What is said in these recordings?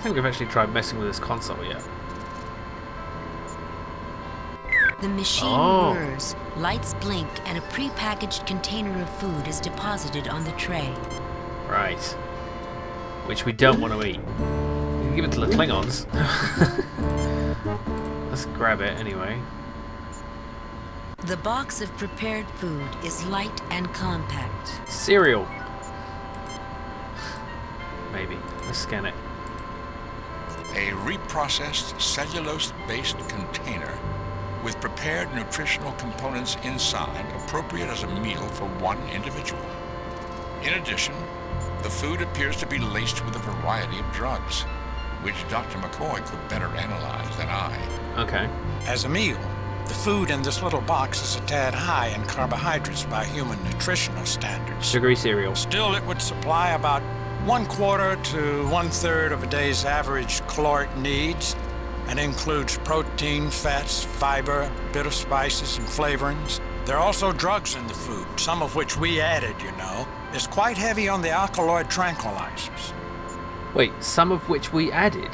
think we've actually tried messing with this console yet. The machine whirs, lights blink, and a pre-packaged container of food is deposited on the tray. Right. Which we don't want to eat. We can give it to the Klingons. Let's grab it anyway. The box of prepared food is light and compact. Cereal. Maybe. Let's scan it. A reprocessed cellulose-based container with prepared nutritional components inside, appropriate as a meal for one individual. In addition, the food appears to be laced with a variety of drugs, which Dr. McCoy could better analyze than I. Okay. As a meal, the food in this little box is a tad high in carbohydrates by human nutritional standards. Sugary cereal. Still, it would supply about 1/4 to 1/3 of a day's average caloric needs, and includes protein, fats, fiber, a bit of spices and flavorings. There are also drugs in the food, some of which we added, you know. It's quite heavy on the alkaloid tranquilizers. Wait, some of which we added?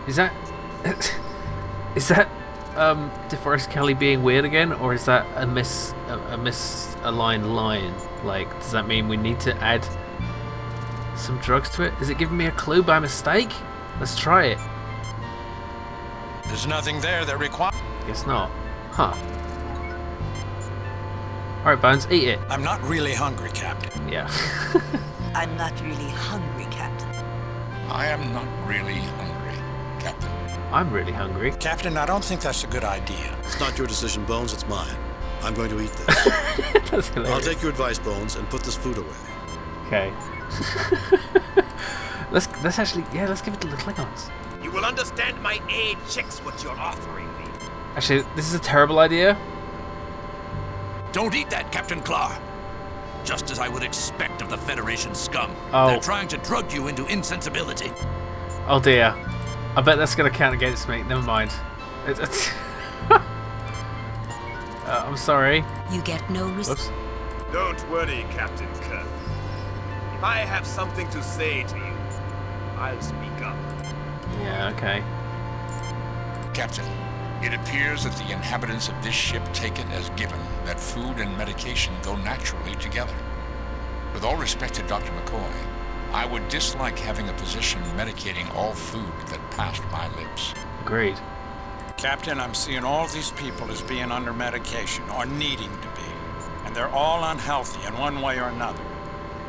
Is that... is that DeForest Kelly being weird again? Or is that a misaligned line? Like, does that mean we need to add some drugs to it? Is it giving me a clue by mistake? Let's try it. There's nothing there that requires... Guess not. Huh. Alright, Bones, eat it. I'm not really hungry, Captain. Yeah. I'm not really hungry, Captain. I am not really hungry, Captain. I'm really hungry. Captain, I don't think that's a good idea. It's not your decision, Bones, it's mine. I'm going to eat this. That's hilarious. I'll take your advice, Bones, and put this food away. Okay. let's actually, yeah, let's give it to the Klingons. You will understand my aid checks what you're offering me. Actually, this is a terrible idea. Don't eat that, Captain Clark. Just as I would expect of the Federation scum. Oh. They're trying to drug you into insensibility. Oh dear. I bet that's going to count against me. Never mind. I'm sorry. You get no Whoops. Don't worry, Captain Kirk. If I have something to say to you, I'll speak up. Yeah, okay. Captain, it appears that the inhabitants of this ship take it as given that food and medication go naturally together. With all respect to Dr. McCoy, I would dislike having a physician medicating all food that passed my lips. Agreed. Captain, I'm seeing all these people as being under medication, or needing to be. And they're all unhealthy in one way or another.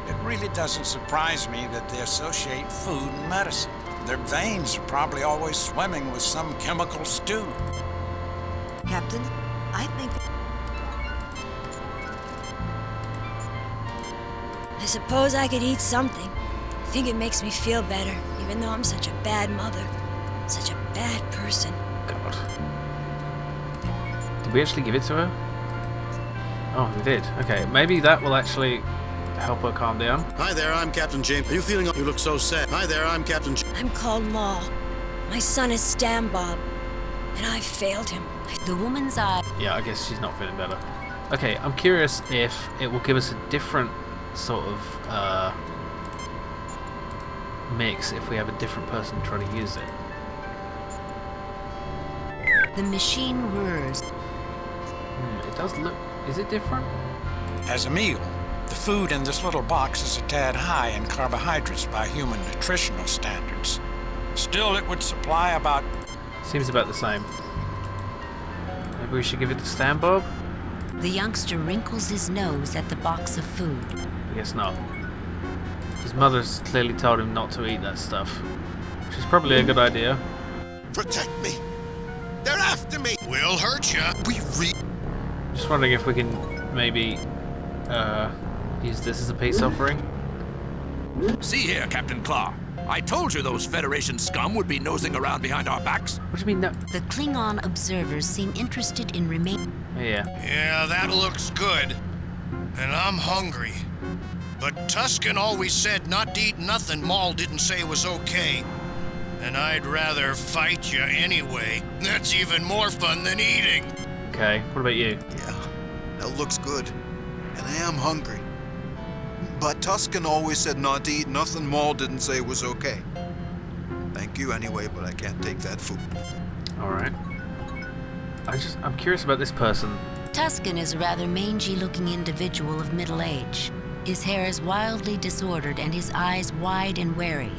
It really doesn't surprise me that they associate food and medicine. Their veins are probably always swimming with some chemical stew. Captain, I think... I suppose I could eat something. I think it makes me feel better, even though I'm such a bad mother. Such a bad person. God. Did we actually give it to her? Oh, we did. Okay, maybe that will actually help her calm down. Hi there, I'm Captain James. Are you feeling... You look so sad. Hi there, I'm Captain I'm called Ma. My son is Stan Bob, and I failed him. The woman's eye... Yeah, I guess she's not feeling better. Okay, I'm curious if it will give us a different sort of mix if we have a different person trying to use it. The machine whirs. It does look... Is it different? As a meal, the food in this little box is a tad high in carbohydrates by human nutritional standards. Still, it would supply about... Seems about the same. Maybe we should give it to Stan Bob? The youngster wrinkles his nose at the box of food. I guess not. His mother's clearly told him not to eat that stuff. Which is probably a good idea. Protect me. They're after me. We'll hurt ya. Just wondering if we can maybe use this as a peace offering. See here, Captain Clark. I told you those Federation scum would be nosing around behind our backs. What do you mean no? The Klingon observers seem interested in remaining. Yeah. Yeah, that looks good. And I'm hungry. But Tusken always said not to eat nothing Maul didn't say was okay. And I'd rather fight you anyway. That's even more fun than eating. Okay, what about you? Yeah, that looks good. And I am hungry. But Tuscan always said not to eat nothing Maul didn't say was okay. Thank you anyway, but I can't take that food. Alright. I'm curious about this person. Tuscan is a rather mangy-looking individual of middle age. His hair is wildly disordered and his eyes wide and wary.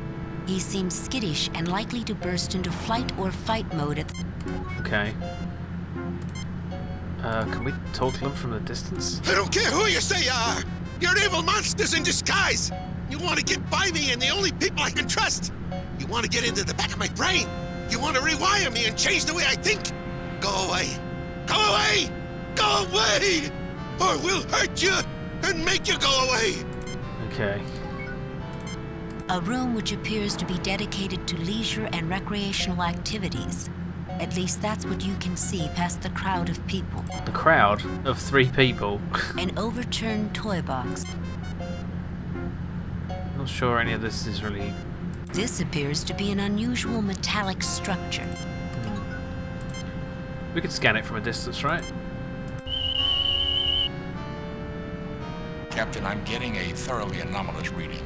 He seems skittish and likely to burst into flight or fight mode at Okay. Can we talk to them from the distance? I don't care who you say you are. You're evil monsters in disguise. You want to get by me and the only people I can trust. You want to get into the back of my brain. You want to rewire me and change the way I think. Go away. Go away. Go away. Or we'll hurt you and make you go away. Okay. a room which appears to be dedicated to leisure and recreational activities. At least that's what you can see past the crowd of people. The crowd of 3 people. An overturned toy box. Not sure any of this is really... This appears to be an unusual metallic structure. We could scan it from a distance, right? Captain, I'm getting a thoroughly anomalous reading.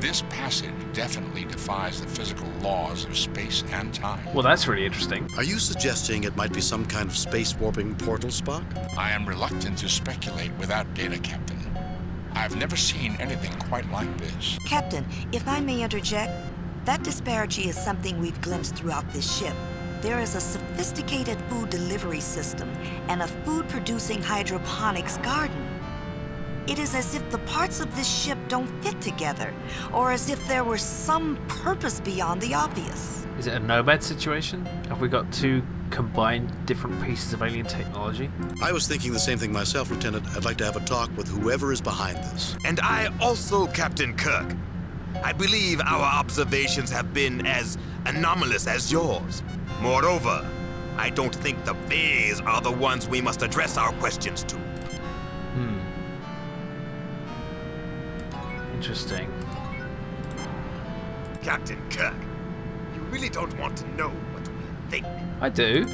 This passage definitely defies the physical laws of space and time. Well, that's really interesting. Are you suggesting it might be some kind of space warping portal, Spock? I am reluctant to speculate without data, Captain. I've never seen anything quite like this. Captain, if I may interject, that disparity is something we've glimpsed throughout this ship. There is a sophisticated food delivery system and a food-producing hydroponics garden. It is as if the parts of this ship don't fit together, or as if there were some purpose beyond the obvious. Is it a Nomad situation? Have we got 2 combined different pieces of alien technology? I was thinking the same thing myself, Lieutenant. I'd like to have a talk with whoever is behind this. And I also, Captain Kirk. I believe our observations have been as anomalous as yours. Moreover, I don't think the Fays are the ones we must address our questions to. Interesting. Captain Kirk, you really don't want to know what we think. I do.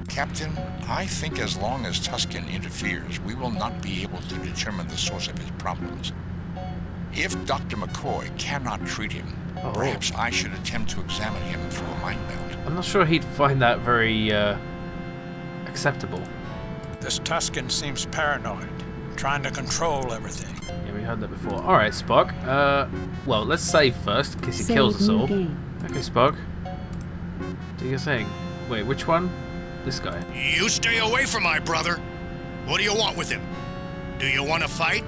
Captain, I think as long as Tuscan interferes, we will not be able to determine the source of his problems. If Dr. McCoy cannot treat him, perhaps I should attempt to examine him through a mind meld. I'm not sure he'd find that very acceptable. This Tuscan seems paranoid, trying to control everything. Yeah, we heard that before. Alright, Spock. Well, let's save first, in case he kills us all. Okay, Spock. Do your thing. Wait, which one? This guy. You stay away from my brother. What do you want with him? Do you want to fight?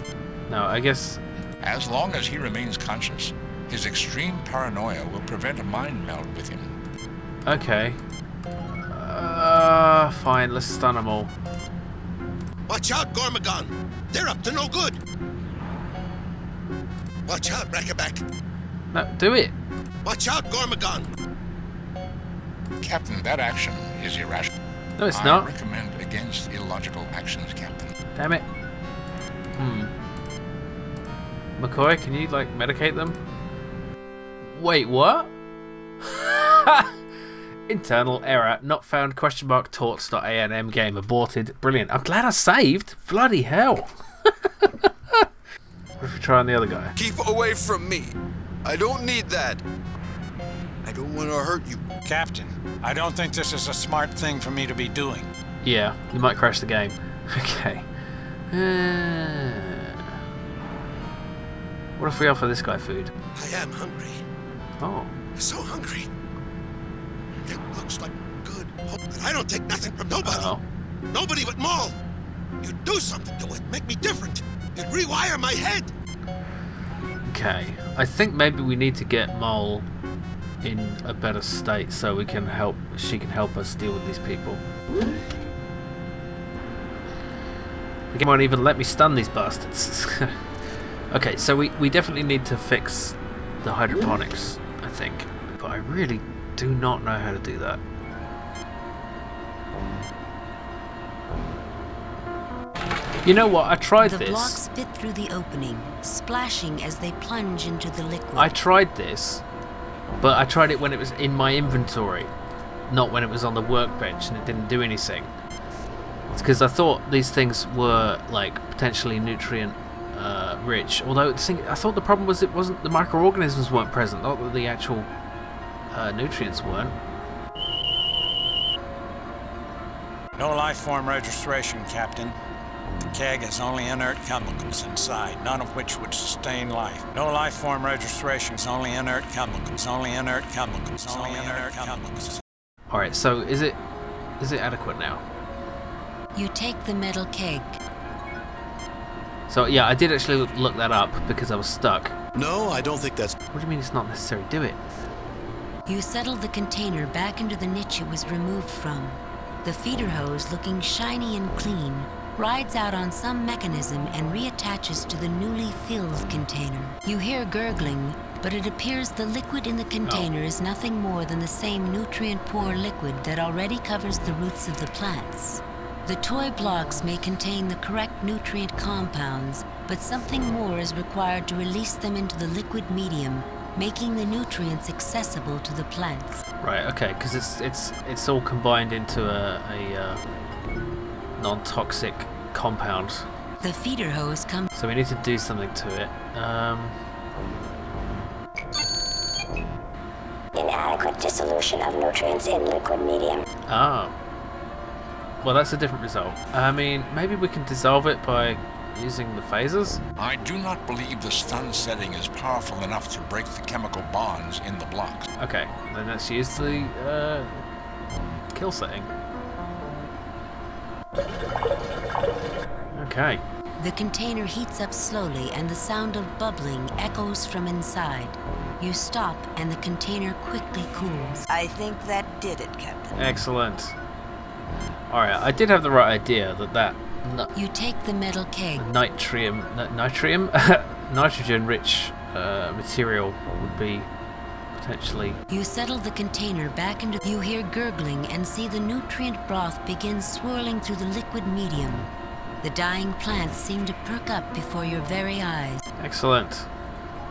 No, I guess... As long as he remains conscious, his extreme paranoia will prevent a mind meld with him. Okay. Fine, let's stun them all. Watch out, Gormagon! They're up to no good! Watch out, Rackaback! No, do it! Watch out, Gormagon! Captain, that action is irrational. No, it's not. I recommend against illogical actions, Captain. Damn it. McCoy, can you, like, medicate them? Wait, what? Internal error. Not found. Torts.anm game aborted. Brilliant. I'm glad I saved. Bloody hell. What if we try on the other guy? Keep away from me. I don't need that. I don't want to hurt you. Captain, I don't think this is a smart thing for me to be doing. Yeah, you might crash the game. Okay. What if we offer this guy food? I am hungry. Oh. So hungry. It looks like good, but I don't take nothing from nobody. Uh-oh. Nobody but Maul. You'd do something to it, make me different. You'd rewire my head. Okay. I think maybe we need to get Mole in a better state so we can help. She can help us deal with these people. The game won't even let me stun these bastards. Okay, so we definitely need to fix the hydroponics, I think. But I really do not know how to do that. You know what? I tried The this. blocks fit through the opening, splashing as they plunge into the liquid. I tried this, but I tried it when it was in my inventory, not when it was on the workbench, and it didn't do anything. It's because I thought these things were like potentially nutrient rich. Although I thought the problem was it wasn't the microorganisms weren't present, not that the actual nutrients weren't. No life form registration, Captain. The keg has only inert chemicals inside, none of which would sustain life. No life form registrations, only inert chemicals, only inert chemicals, only inert chemicals. Alright, so is it adequate now? You take the metal keg. So yeah, I did actually look that up because I was stuck. No, I don't think that's... What do you mean it's not necessary? Do it. You settle the container back into the niche it was removed from. The feeder hose, looking shiny and clean, rides out on some mechanism and reattaches to the newly filled container. You hear gurgling, but it appears the liquid in the container is nothing more than the same nutrient-poor liquid that already covers the roots of the plants. The toy blocks may contain the correct nutrient compounds, but something more is required to release them into the liquid medium, making the nutrients accessible to the plants. Right, okay, because it's all combined into a non-toxic compound. The feeder hose comes... So we need to do something to it. Inadequate dissolution of nutrients in liquid medium. Oh. Well, that's a different result. I mean, maybe we can dissolve it by using the phasers? I do not believe the stun setting is powerful enough to break the chemical bonds in the blocks. Okay, then let's use the kill setting. Okay. The container heats up slowly and the sound of bubbling echoes from inside. You stop and the container quickly cools. I think that did it, Captain. Excellent. Alright, I did have the right idea that you take the metal keg. Nitrogen-rich material would be potentially... You settle the container back into... You hear gurgling and see the nutrient broth begin swirling through the liquid medium. The dying plants seem to perk up before your very eyes. Excellent.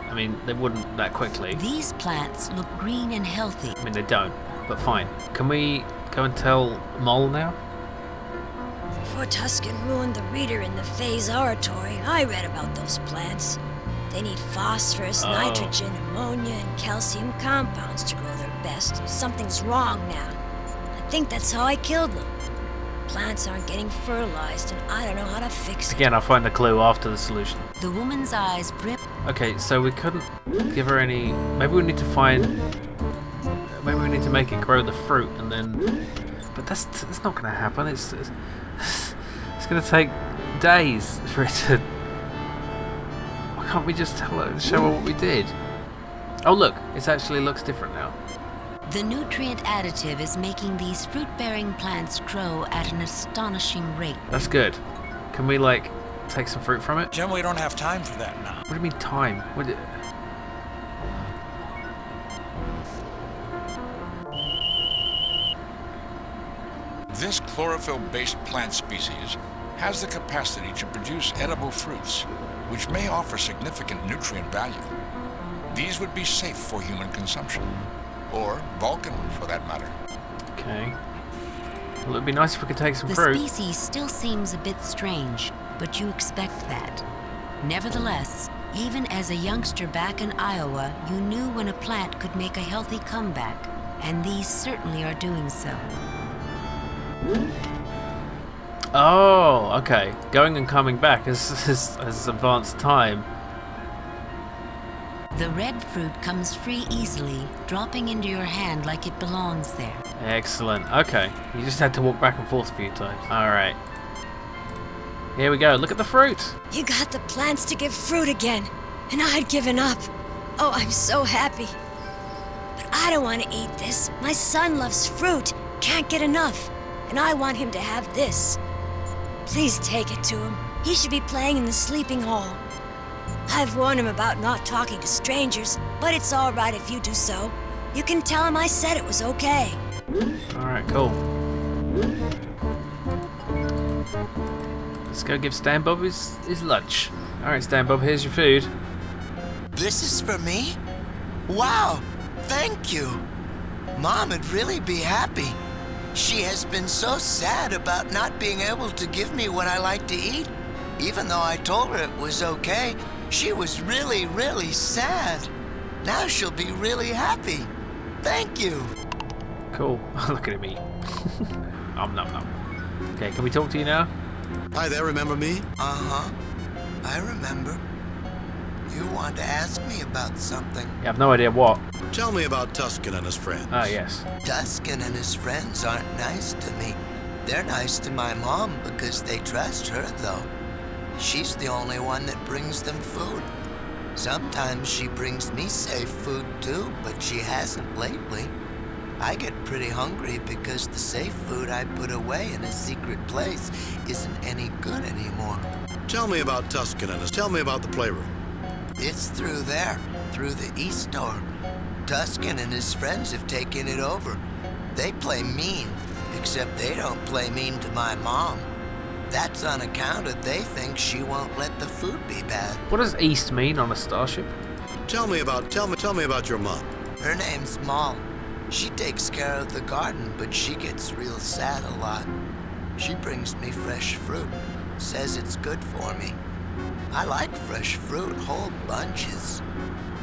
I mean, they wouldn't that quickly. These plants look green and healthy. I mean, they don't, but fine. Can we go and tell Mole now? Before Tuscan ruined the reader in the Phase Oratory, I read about those plants. They need phosphorus, nitrogen, ammonia, and calcium compounds to grow their best. Something's wrong now. I think that's how I killed them. Plants aren't getting fertilized, and I don't know how to fix it. Again, I'll find the clue after the solution. The woman's eyes brim. Okay, so we couldn't give her any... Maybe we need to find... Maybe we need to make it grow the fruit, and then... But that's not going to happen. It's going to take days for it to... Why can't we just show her what we did? Oh look, it actually looks different now. The nutrient additive is making these fruit-bearing plants grow at an astonishing rate. That's good. Can we, like, take some fruit from it? Jim, we don't have time for that now. What do you mean time? This chlorophyll-based plant species has the capacity to produce edible fruits, which may offer significant nutrient value. These would be safe for human consumption, or Vulcan, for that matter. Okay. Well, it'd be nice if we could take some the fruit. The species still seems a bit strange, but you expect that. Nevertheless, even as a youngster back in Iowa, you knew when a plant could make a healthy comeback, and these certainly are doing so. Oh, okay. Going and coming back as advanced time. The red fruit comes free easily, dropping into your hand like it belongs there. Excellent. Okay. You just had to walk back and forth a few times. Alright. Here we go. Look at the fruit. You got the plants to give fruit again, and I'd given up. Oh, I'm so happy. But I don't want to eat this. My son loves fruit, can't get enough, and I want him to have this. Please take it to him. He should be playing in the sleeping hall. I've warned him about not talking to strangers, but it's all right if you do so. You can tell him I said it was okay. Alright, cool. Let's go give Stan Bob his lunch. Alright, Stan Bob, here's your food. This is for me? Wow, thank you. Mom would really be happy. She has been so sad about not being able to give me what I like to eat. Even though I told her it was okay, she was really, really sad. Now she'll be really happy. Thank you. Cool. Look at me. Nom nom nom. Okay, can we talk to you now? Hi there, remember me? Uh-huh. I remember. You want to ask me about something. You have no idea what. Tell me about Tuscan and his friends. Ah, yes. Tuscan and his friends aren't nice to me. They're nice to my mom because they trust her, though. She's the only one that brings them food. Sometimes she brings me safe food, too, but she hasn't lately. I get pretty hungry because the safe food I put away in a secret place isn't any good anymore. Tell me about Tuscan and his... Tell me about the playroom. It's through there, through the east door. Tuscan and his friends have taken it over. They play mean, except they don't play mean to my mom. That's on account of they think she won't let the food be bad. What does East mean on a starship? Tell me about your mom. Her name's Moll. She takes care of the garden, but she gets real sad a lot. She brings me fresh fruit, says it's good for me. I like fresh fruit, whole bunches.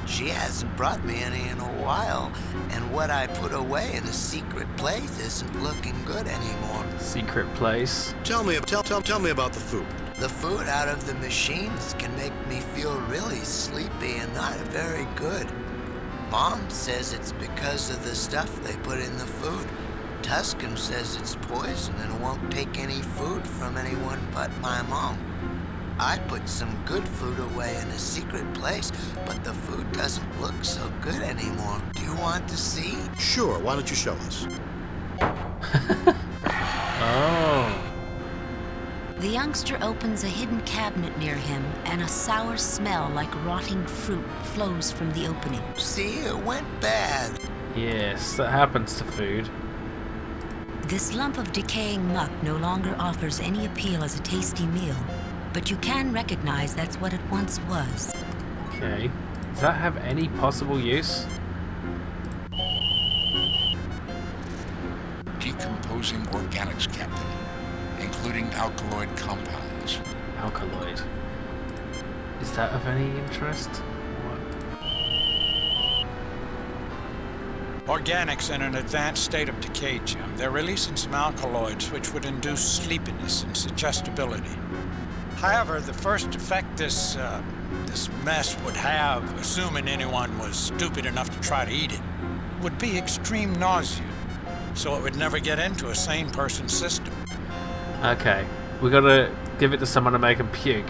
She hasn't brought me any in a while, and what I put away in a secret place isn't looking good anymore. Secret place? Tell me about the food. The food out of the machines can make me feel really sleepy and not very good. Mom says it's because of the stuff they put in the food. Tuscan says it's poison and won't take any food from anyone but my mom. I put some good food away in a secret place, but the food doesn't look so good anymore. Do you want to see? Sure, why don't you show us? Oh. The youngster opens a hidden cabinet near him, and a sour smell like rotting fruit flows from the opening. See, it went bad. Yes, that happens to food. This lump of decaying muck no longer offers any appeal as a tasty meal, but you can recognize that's what it once was. Okay. Does that have any possible use? Decomposing organics, Captain, including alkaloid compounds. Alkaloid. Is that of any interest? What? Organics in an advanced state of decay, Jim. They're releasing some alkaloids which would induce sleepiness and suggestibility. However, the first effect this mess would have, assuming anyone was stupid enough to try to eat it, would be extreme nausea. So it would never get into a sane person's system. Okay. We gotta give it to someone to make them puke.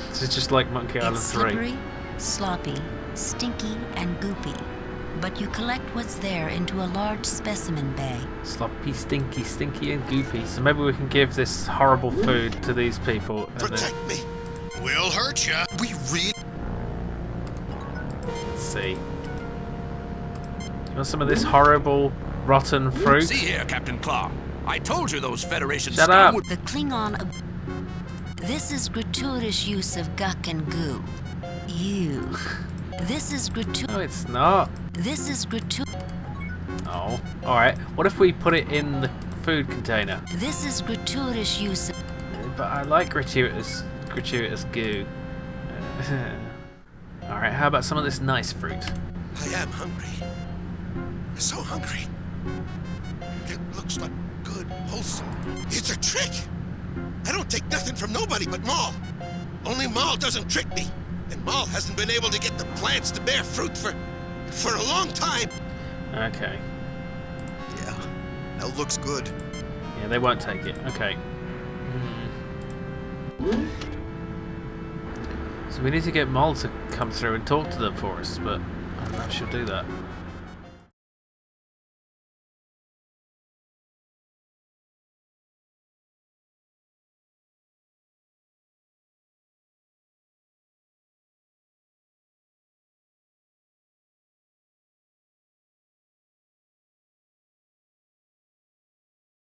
This is just like Monkey Island 3. It's slippery, sloppy, stinky, and goopy. But you collect what's there into a large specimen bag. Sloppy, stinky, and goopy. So maybe we can give this horrible food to these people. And Protect me. We'll hurt ya. We really... Let's see. You want some of this horrible, rotten fruit? See here, Captain Claw. I told you those Federation Shut scum up. would... The Klingon... This is gratuitous use of guck and goo. Ew. This is No, it's not. This is gratuitous. Oh, alright. What if we put it in the food container? This is gratuitous use of... But I like gratuitous goo. Alright, how about some of this nice fruit? I am hungry. So hungry. It looks like good, wholesome. It's a trick. I don't take nothing from nobody but Moll. Only Moll doesn't trick me. And Moll hasn't been able to get the plants to bear fruit for a long time. Okay. Yeah, that looks good. Yeah, they won't take it. Okay. So we need to get Moll to come through and talk to them for us, but I don't know if she'll do that.